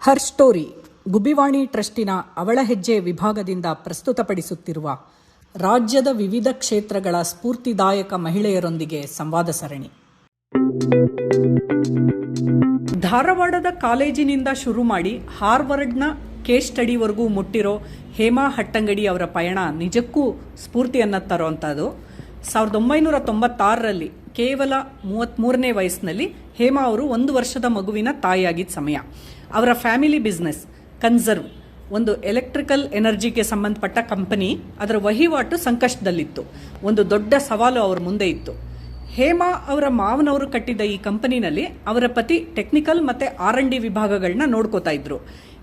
ಹರ್ story Gubbivani ಟ್ರಸ್ಟಿನ ಅವಳ ಹೆಜ್ಜೆ ವಿಭಾಗದಿಂದ ಪ್ರಸ್ತುತಪಡಿಸುತ್ತಿರುವ ರಾಜ್ಯದ ವಿವಿಧ ಕ್ಷೇತ್ರಗಳ ಸ್ಫೂರ್ತಿದಾಯಕ ಮಹಿಳೆಯರೊಂದಿಗೆ ಸಂವಾದ ಸರಣಿ. ಧಾರವಾಡದ ಕಾಲೇಜಿನಿಂದ ಶುರು ಮಾಡಿ ಹಾರ್ವರ್ಡ್ನ ಕೇಸ್ ಸ್ಟಡಿವರೆಗೂ ಮುಟ್ಟಿರೋ ಹೇಮಾ ಹಟ್ಟಂಗಡಿ ಅವರ ಪಯಣ ನಿಜಕ್ಕೂ ಸ್ಫೂರ್ತಿಯನ್ನು ತರುವಂಥದ್ದು. 1996ರಲ್ಲಿ ಕೇವಲ 33ನೇ ವಯಸ್ಸಿನಲ್ಲಿ ಹೇಮಾ ಅವರು 1 ವರ್ಷದ ಮಗುವಿನ ತಾಯಿಯಾಗಿದ್ದ ಸಮಯ. ಅವರ ಫ್ಯಾಮಿಲಿ ಬಿಸ್ನೆಸ್ ಕನ್ಸರ್ವ್, ಒಂದು ಎಲೆಕ್ಟ್ರಿಕಲ್ ಎನರ್ಜಿಗೆ ಸಂಬಂಧಪಟ್ಟ ಕಂಪನಿ, ಅದರ ವಹಿವಾಟು ಸಂಕಷ್ಟದಲ್ಲಿತ್ತು. ಒಂದು ದೊಡ್ಡ ಸವಾಲು ಅವರ ಮುಂದೆ ಇತ್ತು. ಹೇಮಾ ಅವರ ಮಾವನವರು ಕಟ್ಟಿದ್ದ ಈ ಕಂಪನಿನಲ್ಲಿ ಅವರ ಪತಿ ಟೆಕ್ನಿಕಲ್ ಮತ್ತು R&D ವಿಭಾಗಗಳನ್ನ ನೋಡ್ಕೋತಾ ಇದ್ರು.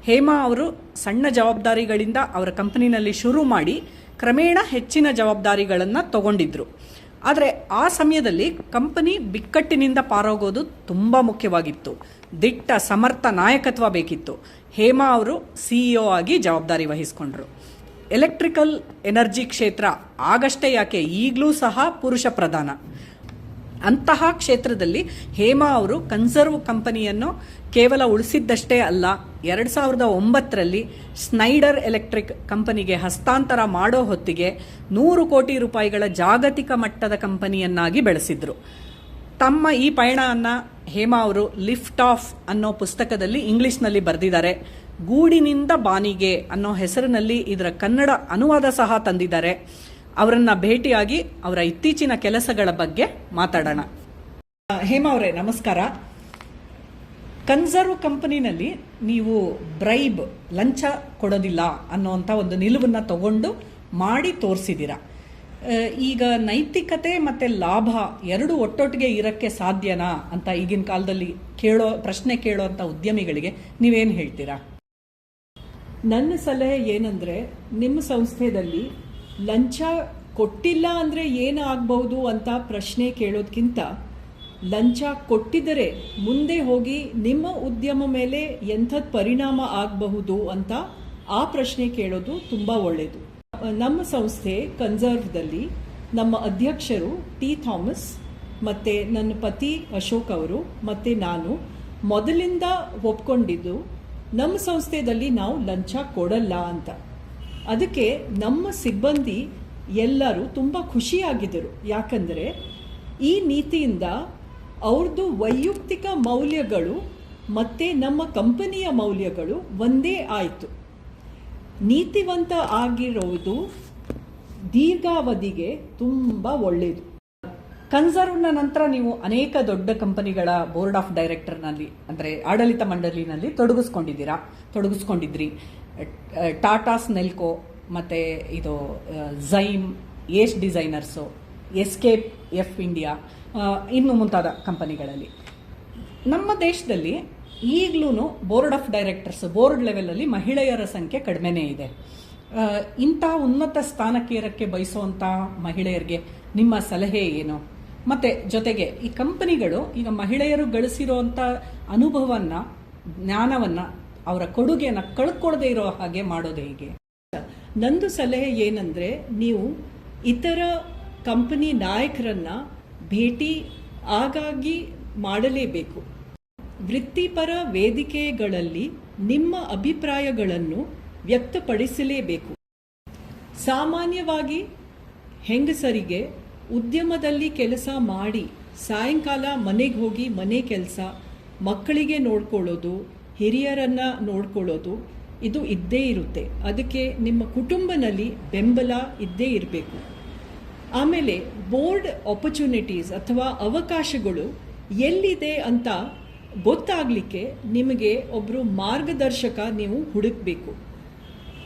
ಹೇಮಾ ಅವರು ಸಣ್ಣ ಜವಾಬ್ದಾರಿಗಳಿಂದ ಅವರ ಕಂಪನಿನಲ್ಲಿ ಶುರು ಮಾಡಿ ಕ್ರಮೇಣ ಹೆಚ್ಚಿನ ಜವಾಬ್ದಾರಿಗಳನ್ನು ತಗೊಂಡಿದ್ರು. ಆದರೆ ಆ ಸಮಯದಲ್ಲಿ ಕಂಪನಿ ಬಿಕ್ಕಟ್ಟಿನಿಂದ ಪಾರೋಗೋದು ತುಂಬ ಮುಖ್ಯವಾಗಿತ್ತು. ದಿಟ್ಟ ಸಮರ್ಥ ನಾಯಕತ್ವ ಬೇಕಿತ್ತು. ಹೇಮಾ ಅವರು CEO ಆಗಿ ಜವಾಬ್ದಾರಿ ವಹಿಸ್ಕೊಂಡ್ರು. ಎಲೆಕ್ಟ್ರಿಕಲ್ ಎನರ್ಜಿ ಕ್ಷೇತ್ರ ಆಗಷ್ಟೇ ಯಾಕೆ, ಈಗಲೂ ಸಹ ಪುರುಷ ಪ್ರಧಾನ. ಅಂತಹ ಕ್ಷೇತ್ರದಲ್ಲಿ ಹೇಮಾ ಅವರು ಕನ್ಸರ್ವ್ ಕಂಪನಿಯನ್ನು ಕೇವಲ ಉಳಿಸಿದ್ದಷ್ಟೇ ಅಲ್ಲ, 2009ರಲ್ಲಿ ಸ್ನೈಡರ್ ಎಲೆಕ್ಟ್ರಿಕ್ ಕಂಪನಿಗೆ ಹಸ್ತಾಂತರ ಮಾಡೋ ಹೊತ್ತಿಗೆ 100 ಕೋಟಿ ರೂಪಾಯಿಗಳ ಜಾಗತಿಕ ಮಟ್ಟದ ಕಂಪನಿಯನ್ನಾಗಿ ಬೆಳೆಸಿದ್ರು. ತಮ್ಮ ಈ ಪಯಣವನ್ನು ಹೇಮಾ ಅವರು ಲಿಫ್ಟ್ ಆಫ್ ಅನ್ನೋ ಪುಸ್ತಕದಲ್ಲಿ ಇಂಗ್ಲಿಷ್ನಲ್ಲಿ ಬರೆದಿದ್ದಾರೆ. ಗೂಡಿನಿಂದ ಬಾನಿಗೆ ಅನ್ನೋ ಹೆಸರಿನಲ್ಲಿ ಇದರ ಕನ್ನಡ ಅನುವಾದ ಸಹ ತಂದಿದ್ದಾರೆ. ಅವರನ್ನ ಭೇಟಿಯಾಗಿ ಅವರ ಇತ್ತೀಚಿನ ಕೆಲಸಗಳ ಬಗ್ಗೆ ಮಾತಾಡೋಣ. ಹೇಮಾ ಅವರೇ, ನಮಸ್ಕಾರ. ಕನ್ಸರ್ವ್ ಕಂಪನಿನಲ್ಲಿ ನೀವು ಬ್ರೈಬ್, ಲಂಚ ಕೊಡೋದಿಲ್ಲ ಅನ್ನೋಂಥ ಒಂದು ನಿಲುವನ್ನು ತಗೊಂಡು ಮಾಡಿ ತೋರಿಸಿದ್ದೀರಾ. ಈಗ ನೈತಿಕತೆ ಮತ್ತು ಲಾಭ ಎರಡು ಒಟ್ಟೊಟ್ಟಿಗೆ ಇರೋಕ್ಕೆ ಸಾಧ್ಯನಾ ಅಂತ ಈಗಿನ ಕಾಲದಲ್ಲಿ ಪ್ರಶ್ನೆ ಕೇಳೋಂಥ ಉದ್ಯಮಿಗಳಿಗೆ ನೀವೇನು ಹೇಳ್ತೀರಾ? ನನ್ನ ಸಲಹೆ ಏನಂದರೆ, ನಿಮ್ಮ ಸಂಸ್ಥೆಯಲ್ಲಿ ಲಂಚ ಕೊಟ್ಟಿಲ್ಲ ಅಂದರೆ ಏನಾಗಬಹುದು ಅಂತ ಪ್ರಶ್ನೆ ಕೇಳೋದಕ್ಕಿಂತ ಲಂಚ ಕೊಟ್ಟಿದ್ದರೆ ಮುಂದೆ ಹೋಗಿ ನಿಮ್ಮ ಉದ್ಯಮ ಮೇಲೆ ಎಂಥದ್ದು ಪರಿಣಾಮ ಆಗಬಹುದು ಅಂತ ಆ ಪ್ರಶ್ನೆ ಕೇಳೋದು ತುಂಬ ಒಳ್ಳೆಯದು. ನಮ್ಮ ಸಂಸ್ಥೆ ಕನ್ಸರ್ವ್ದಲ್ಲಿ ನಮ್ಮ ಅಧ್ಯಕ್ಷರು ಟಿ ಥಾಮಸ್ ಮತ್ತು ನನ್ನ ಪತಿ ಅಶೋಕ್ ಅವರು ಮತ್ತು ನಾನು ಮೊದಲಿಂದ ಒಪ್ಕೊಂಡಿದ್ದು ನಮ್ಮ ಸಂಸ್ಥೆಯಲ್ಲಿ ನಾವು ಲಂಚ ಕೊಡಲ್ಲ ಅಂತ. ಅದಕ್ಕೆ ನಮ್ಮ ಸಿಬ್ಬಂದಿ ಎಲ್ಲರೂ ತುಂಬ ಖುಷಿಯಾಗಿದ್ದರು. ಯಾಕಂದರೆ ಈ ನೀತಿಯಿಂದ ಅವ್ರದ್ದು ವೈಯಕ್ತಿಕ ಮೌಲ್ಯಗಳು ಮತ್ತು ನಮ್ಮ ಕಂಪನಿಯ ಮೌಲ್ಯಗಳು ಒಂದೇ ಆಯಿತು. ನೀತಿವಂತ ಆಗಿರೋದು ದೀರ್ಘಾವಧಿಗೆ ತುಂಬ ಒಳ್ಳೆಯದು. ಕನ್ಸರ್ವ್ನ ನಂತರ ನೀವು ಅನೇಕ ದೊಡ್ಡ ಕಂಪನಿಗಳ ಬೋರ್ಡ್ ಆಫ್ ಡೈರೆಕ್ಟರ್ನಲ್ಲಿ, ಅಂದರೆ ಆಡಳಿತ ಮಂಡಳಿನಲ್ಲಿ ತೊಡಗಿಸ್ಕೊಂಡಿದ್ರಿ. ಟಾಟಾಸ್ ನೆಲ್ಕೋ ಮತ್ತು ಇದು ಝೈಮ್, ಏಸ್ ಡಿಸೈನರ್ಸು, SKF ಇಂಡಿಯಾ, ಇನ್ನು ಮುಂತಾದ ಕಂಪನಿಗಳಲ್ಲಿ. ನಮ್ಮ ದೇಶದಲ್ಲಿ ಈಗಲೂ ಬೋರ್ಡ್ ಆಫ್ ಡೈರೆಕ್ಟರ್ಸ್, ಬೋರ್ಡ್ ಲೆವೆಲಲ್ಲಿ ಮಹಿಳೆಯರ ಸಂಖ್ಯೆ ಕಡಿಮೆನೇ ಇದೆ. ಇಂಥ ಉನ್ನತ ಸ್ಥಾನಕ್ಕೆ ಏರಕ್ಕೆ ಬಯಸುವಂಥ ಮಹಿಳೆಯರಿಗೆ ನಿಮ್ಮ ಸಲಹೆ ಏನು? ಮತ್ತು ಜೊತೆಗೆ ಈ ಕಂಪನಿಗಳು ಈಗ ಮಹಿಳೆಯರು ಗಳಿಸಿರುವಂಥ ಅನುಭವವನ್ನು, ಜ್ಞಾನವನ್ನು, ಅವರ ಕೊಡುಗೆಯನ್ನು ಕಳ್ಕೊಳ್ಳದೆ ಇರೋ ಹಾಗೆ ಮಾಡೋದು ಹೇಗೆ? ನಂದು ಸಲಹೆ ಏನಂದರೆ, ನೀವು ಇತರ ಕಂಪನಿ ನಾಯಕರನ್ನು ಭೇಟಿ ಆಗಾಗಿ ಮಾಡಲೇಬೇಕು. ವೃತ್ತಿಪರ ವೇದಿಕೆಗಳಲ್ಲಿ ನಿಮ್ಮ ಅಭಿಪ್ರಾಯಗಳನ್ನು ವ್ಯಕ್ತಪಡಿಸಲೇಬೇಕು. ಸಾಮಾನ್ಯವಾಗಿ ಹೆಂಗಸರಿಗೆ ಉದ್ಯಮದಲ್ಲಿ ಕೆಲಸ ಮಾಡಿ ಸಾಯಂಕಾಲ ಮನೆಗೆ ಹೋಗಿ ಮನೆ ಕೆಲಸ, ಮಕ್ಕಳಿಗೆ ನೋಡ್ಕೊಳ್ಳೋದು, ಹಿರಿಯರನ್ನು ನೋಡ್ಕೊಳ್ಳೋದು ಇದು ಇದ್ದೇ ಇರುತ್ತೆ. ಅದಕ್ಕೆ ನಿಮ್ಮ ಕುಟುಂಬದಲ್ಲಿ ಬೆಂಬಲ ಇದ್ದೇ ಇರಬೇಕು. ಆಮೇಲೆ ಬೋರ್ಡ್ ಆಪರ್ಚುನಿಟೀಸ್ ಅಥವಾ ಅವಕಾಶಗಳು ಎಲ್ಲಿದೆ ಅಂತ ಗೊತ್ತಾಗಲಿಕ್ಕೆ ನಿಮಗೆ ಒಬ್ಬರು ಮಾರ್ಗದರ್ಶಕ ನೀವು ಹುಡುಕಬೇಕು.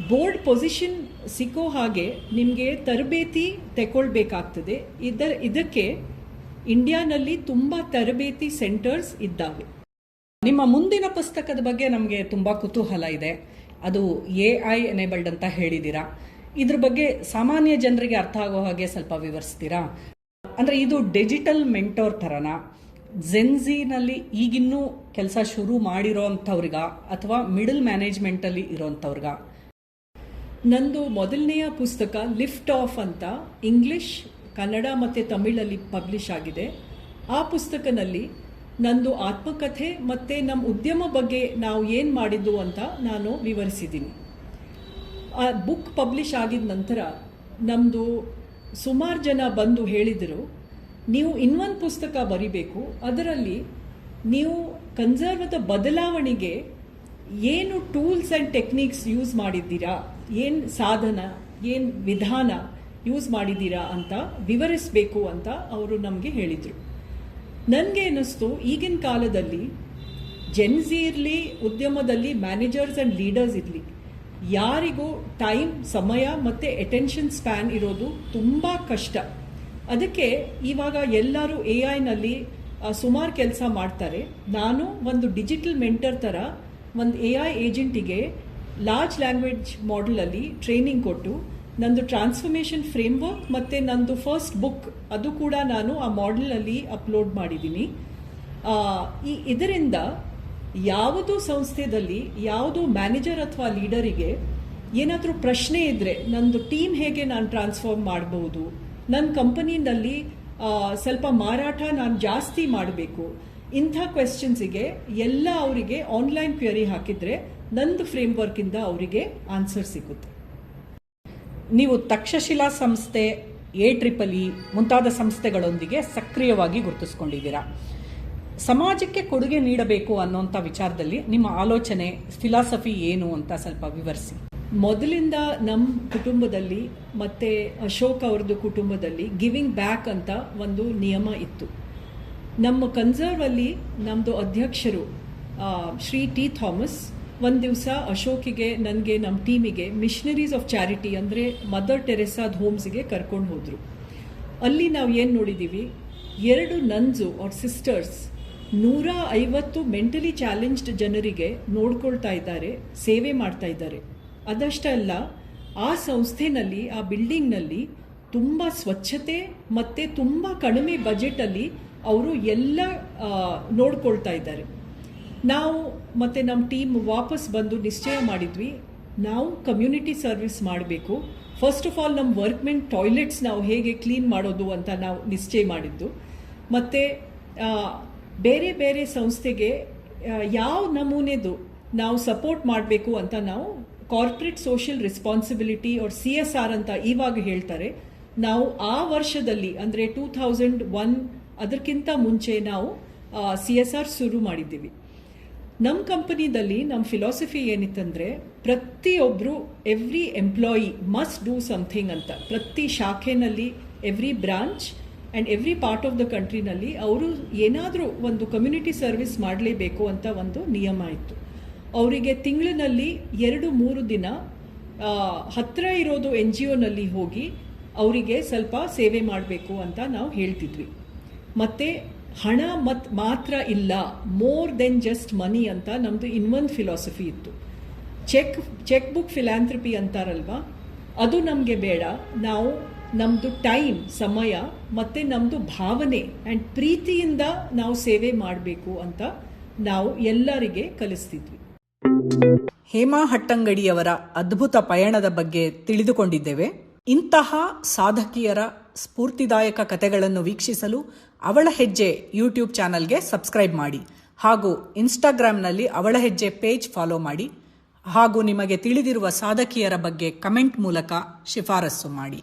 ಬೋರ್ಡ್ ಪೊಸಿಷನ್ ಸಿಕ್ಕೋ ಹಾಗೆ ನಿಮಗೆ ತರಬೇತಿ ತಗೊಳ್ಬೇಕಾಗ್ತದೆ. ಇದಕ್ಕೆ ಇಂಡಿಯಾನಲ್ಲಿ ತುಂಬ ತರಬೇತಿ ಸೆಂಟರ್ಸ್ ಇದ್ದಾವೆ. ನಿಮ್ಮ ಮುಂದಿನ ಪುಸ್ತಕದ ಬಗ್ಗೆ ನಮಗೆ ತುಂಬ ಕುತೂಹಲ ಇದೆ. ಅದು AI ಎನೇಬಲ್ಡ್ ಅಂತ ಹೇಳಿದ್ದೀರಾ. ಇದ್ರ ಬಗ್ಗೆ ಸಾಮಾನ್ಯ ಜನರಿಗೆ ಅರ್ಥ ಆಗೋ ಹಾಗೆ ಸ್ವಲ್ಪ ವಿವರಿಸ್ತೀರಾ? ಅಂದರೆ ಇದು ಡಿಜಿಟಲ್ ಮೆಂಟೋರ್ ಥರನಾ? ಜೆನ್ಝಿನಲ್ಲಿ ಈಗಿನ್ನೂ ಕೆಲಸ ಶುರು ಮಾಡಿರೋ ಅಂಥವ್ರಿಗ ಅಥವಾ ಮಿಡಲ್ ಮ್ಯಾನೇಜ್ಮೆಂಟಲ್ಲಿ ಇರೋಂಥವ್ರಿಗ? ನಂದು ಮೊದಲನೆಯ ಪುಸ್ತಕ ಲಿಫ್ಟ್ ಆಫ್ ಅಂತ ಇಂಗ್ಲಿಷ್, ಕನ್ನಡ ಮತ್ತು ತಮಿಳಲ್ಲಿ ಪಬ್ಲಿಷ್ ಆಗಿದೆ. ಆ ಪುಸ್ತಕದಲ್ಲಿ ನಂದು ಆತ್ಮಕಥೆ ಮತ್ತು ನಮ್ಮ ಉದ್ಯಮ ಬಗ್ಗೆ ನಾವು ಏನು ಮಾಡಿದ್ದು ಅಂತ ನಾನು ವಿವರಿಸಿದ್ದೀನಿ. ಆ ಬುಕ್ ಪಬ್ಲಿಷ್ ಆಗಿದ ನಂತರ ನಮ್ಮದು ಸುಮಾರು ಜನ ಬಂದು ಹೇಳಿದರು, ನೀವು ಇನ್ನೊಂದು ಪುಸ್ತಕ ಬರಿಬೇಕು, ಅದರಲ್ಲಿ ನೀವು ಕನ್ಸರ್ವದ ಬದಲಾವಣೆಗೆ ಏನು ಟೂಲ್ಸ್ ಆ್ಯಂಡ್ ಟೆಕ್ನಿಕ್ಸ್ ಯೂಸ್ ಮಾಡಿದ್ದೀರಾ, ಏನು ಸಾಧನ, ಏನು ವಿಧಾನ ಯೂಸ್ ಮಾಡಿದ್ದೀರಾ ಅಂತ ವಿವರಿಸಬೇಕು ಅಂತ ಅವರು ನಮಗೆ ಹೇಳಿದರು. ನನಗೆ ಅನ್ನಿಸ್ತು, ಈಗಿನ ಕಾಲದಲ್ಲಿ ಜೆನ್ಸಿ ಇರಲಿ, ಉದ್ಯಮದಲ್ಲಿ ಮ್ಯಾನೇಜರ್ಸ್ ಆ್ಯಂಡ್ ಲೀಡರ್ಸ್ ಇರಲಿ, ಯಾರಿಗೂ ಟೈಮ್, ಸಮಯ ಮತ್ತು ಅಟೆನ್ಷನ್ ಸ್ಪ್ಯಾನ್ ಇರೋದು ತುಂಬ ಕಷ್ಟ. ಅದಕ್ಕೆ ಇವಾಗ ಎಲ್ಲರೂ AI ಸುಮಾರು ಕೆಲಸ ಮಾಡ್ತಾರೆ. ನಾನು ಒಂದು ಡಿಜಿಟಲ್ ಮೆಂಟರ್ ಥರ ಒಂದು AI ಏಜೆಂಟಿಗೆ ಲಾರ್ಜ್ ಲ್ಯಾಂಗ್ವೇಜ್ ಮಾಡೆಲಲ್ಲಿ ಟ್ರೈನಿಂಗ್ ಕೊಟ್ಟು ನಂದು ಟ್ರಾನ್ಸ್ಫರ್ಮೇಷನ್ ಫ್ರೇಮ್ವರ್ಕ್ ಮತ್ತು ನಂದು ಫಸ್ಟ್ ಬುಕ್ ಅದು ಕೂಡ ನಾನು ಆ ಮಾಡೆಲಲ್ಲಿ ಅಪ್ಲೋಡ್ ಮಾಡಿದ್ದೀನಿ. ಇದರಿಂದ ಯಾವುದೋ ಸಂಸ್ಥೆಯಲ್ಲಿ ಯಾವುದೋ ಮ್ಯಾನೇಜರ್ ಅಥವಾ ಲೀಡರಿಗೆ ಏನಾದರೂ ಪ್ರಶ್ನೆ ಇದ್ದರೆ, ನಂದು ಟೀಮ್ ಹೇಗೆ ನಾನು ಟ್ರಾನ್ಸ್ಫಾರ್ಮ್ ಮಾಡ್ಬೋದು, ನನ್ನ ಕಂಪನಿನಲ್ಲಿ ಸ್ವಲ್ಪ ಮಾರಾಟ ನಾನು ಜಾಸ್ತಿ ಮಾಡಬೇಕು, ಇಂಥ ಕ್ವೆಶ್ಚನ್ಸಿಗೆ ಎಲ್ಲ ಅವರಿಗೆ ಆನ್ಲೈನ್ ಕ್ವೆರಿ ಹಾಕಿದರೆ ನಂದು ಫ್ರೇಮ್ವರ್ಕಿಂದ ಅವರಿಗೆ ಆನ್ಸರ್ ಸಿಗುತ್ತೆ. ನೀವು ತಕ್ಷಶಿಲಾ ಸಂಸ್ಥೆ, AEEE ಮುಂತಾದ ಸಂಸ್ಥೆಗಳೊಂದಿಗೆ ಸಕ್ರಿಯವಾಗಿ ಗುರುತಿಸ್ಕೊಂಡಿದ್ದೀರಾ. ಸಮಾಜಕ್ಕೆ ಕೊಡುಗೆ ನೀಡಬೇಕು ಅನ್ನೋಂಥ ವಿಚಾರದಲ್ಲಿ ನಿಮ್ಮ ಆಲೋಚನೆ, ಫಿಲಾಸಫಿ ಏನು ಅಂತ ಸ್ವಲ್ಪ ವಿವರಿಸಿ. ಮೊದಲಿಂದ ನಮ್ಮ ಕುಟುಂಬದಲ್ಲಿ ಮತ್ತು ಅಶೋಕ್ ಅವ್ರದ್ದು ಕುಟುಂಬದಲ್ಲಿ ಗಿವಿಂಗ್ ಬ್ಯಾಕ್ ಅಂತ ಒಂದು ನಿಯಮ ಇತ್ತು. ನಮ್ಮ ಕನ್ಸರ್ವಲ್ಲಿ ನಮ್ಮದು ಅಧ್ಯಕ್ಷರು ಶ್ರೀ ಟಿ ಥಾಮಸ್ ಒಂದು ದಿವಸ ಅಶೋಕಿಗೆ, ನನಗೆ, ನಮ್ಮ ಟೀಮಿಗೆ ಮಿಷನರೀಸ್ ಆಫ್ ಚಾರಿಟಿ ಅಂದರೆ ಮದರ್ ಟೆರೆಸಾದ ಹೋಮ್ಸ್ಗೆ ಕರ್ಕೊಂಡು ಹೋದರು. ಅಲ್ಲಿ ನಾವು ಏನು ನೋಡಿದ್ದೀವಿ, 2 ನನ್ಸು ಆರ್ ಸಿಸ್ಟರ್ಸ್ 150 ಮೆಂಟಲಿ ಚಾಲೆಂಜ್ಡ್ ಜನರಿಗೆ ನೋಡ್ಕೊಳ್ತಾ ಇದ್ದಾರೆ, ಸೇವೆ ಮಾಡ್ತಾ ಇದ್ದಾರೆ. ಅದಷ್ಟೇ ಅಲ್ಲ, ಆ ಸಂಸ್ಥೆನಲ್ಲಿ, ಆ ಬಿಲ್ಡಿಂಗ್ನಲ್ಲಿ ತುಂಬ ಸ್ವಚ್ಛತೆ ಮತ್ತು ತುಂಬ ಕಡಿಮೆ ಬಜೆಟಲ್ಲಿ ಅವರು ಎಲ್ಲ ನೋಡ್ಕೊಳ್ತಾ ಇದ್ದಾರೆ. ನಾವು ಮತ್ತು ನಮ್ಮ ಟೀಮ್ ವಾಪಸ್ ಬಂದು ನಿಶ್ಚಯ ಮಾಡಿದ್ವಿ, ನಾವು ಕಮ್ಯುನಿಟಿ ಸರ್ವಿಸ್ ಮಾಡಬೇಕು. ಫಸ್ಟ್ ಆಫ್ ಆಲ್ ನಮ್ಮ ವರ್ಕ್ಮೆನ್ ಟಾಯ್ಲೆಟ್ಸ್ ನಾವು ಹೇಗೆ ಕ್ಲೀನ್ ಮಾಡೋದು ಅಂತ ನಾವು ನಿಶ್ಚಯ ಮಾಡಿದ್ದು. ಮತ್ತು ಬೇರೆ ಬೇರೆ ಸಂಸ್ಥೆಗೆ ಯಾವ ನಮೂನೆದು ನಾವು ಸಪೋರ್ಟ್ ಮಾಡಬೇಕು ಅಂತ ನಾವು corporate social responsibility or CSR ಅಂತ ಇವಾಗ ಹೇಳ್ತಾರೆ. ನಾವು ಆ ವರ್ಷದಲ್ಲಿ ಅಂದರೆ 2001 ಅದಕ್ಕಿಂತ ಮುಂಚೆ ನಾವು CSR ಶುರು ಮಾಡಿದ್ದೀವಿ. ನಮ್ಮ ಕಂಪನಿದಲ್ಲಿ ನಮ್ಮ ಫಿಲಾಸಫಿ ಏನಿತ್ತಂದರೆ, ಪ್ರತಿಯೊಬ್ಬರು every employee must do something ಅಂತ. ಪ್ರತಿ ಶಾಖೆನಲ್ಲಿ, every branch and every part of the ಕಂಟ್ರಿನಲ್ಲಿ ಅವರು ಏನಾದರೂ ಒಂದು ಕಮ್ಯುನಿಟಿ ಸರ್ವಿಸ್ ಮಾಡಲೇಬೇಕು ಅಂತ ಒಂದು ನಿಯಮ ಇತ್ತು. ಅವರಿಗೆ ತಿಂಗಳಿನಲ್ಲಿ 2-3 ದಿನ ಹತ್ತಿರ ಇರೋದು NGOನಲ್ಲಿ ಹೋಗಿ ಅವರಿಗೆ ಸ್ವಲ್ಪ ಸೇವೆ ಮಾಡಬೇಕು ಅಂತ ನಾವು ಹೇಳ್ತಿದ್ವಿ. ಮತ್ತು ಹಣ ಮಾತ್ರ ಇಲ್ಲ, ಮೋರ್ ದೆನ್ ಜಸ್ಟ್ ಮನಿ ಅಂತ ನಮ್ಮದು ಇನ್ನೊಂದು ಫಿಲಾಸಫಿ ಇತ್ತು. ಚೆಕ್ ಬುಕ್ ಫಿಲಾಂಥ್ರಪಿ ಅಂತಾರಲ್ವ, ಅದು ನಮಗೆ ಬೇಡ. ನಾವು ನಮ್ಮದು ಟೈಮ್, ಸಮಯ ಮತ್ತು ನಮ್ಮದು ಭಾವನೆ ಆ್ಯಂಡ್ ಪ್ರೀತಿಯಿಂದ ನಾವು ಸೇವೆ ಮಾಡಬೇಕು ಅಂತ ನಾವು ಎಲ್ಲರಿಗೆ ಕಲಿಸ್ತಿದ್ವಿ. ಹೇಮಾ ಹಟ್ಟಂಗಡಿಯವರ ಅದ್ಭುತ ಪಯಣದ ಬಗ್ಗೆ ತಿಳಿದುಕೊಂಡಿದ್ದೇವೆ. ಇಂತಹ ಸಾಧಕಿಯರ ಸ್ಫೂರ್ತಿದಾಯಕ ಕಥೆಗಳನ್ನು ವೀಕ್ಷಿಸಲು ಅವಳ ಹೆಜ್ಜೆ ಯೂಟ್ಯೂಬ್ ಚಾನಲ್ಗೆ ಸಬ್ಸ್ಕ್ರೈಬ್ ಮಾಡಿ, ಹಾಗೂ ಇನ್ಸ್ಟಾಗ್ರಾಮ್ನಲ್ಲಿ ಅವಳ ಹೆಜ್ಜೆ ಪೇಜ್ ಫಾಲೋ ಮಾಡಿ, ಹಾಗೂ ನಿಮಗೆ ತಿಳಿದಿರುವ ಸಾಧಕಿಯರ ಬಗ್ಗೆ ಕಮೆಂಟ್ ಮೂಲಕ ಶಿಫಾರಸು ಮಾಡಿ.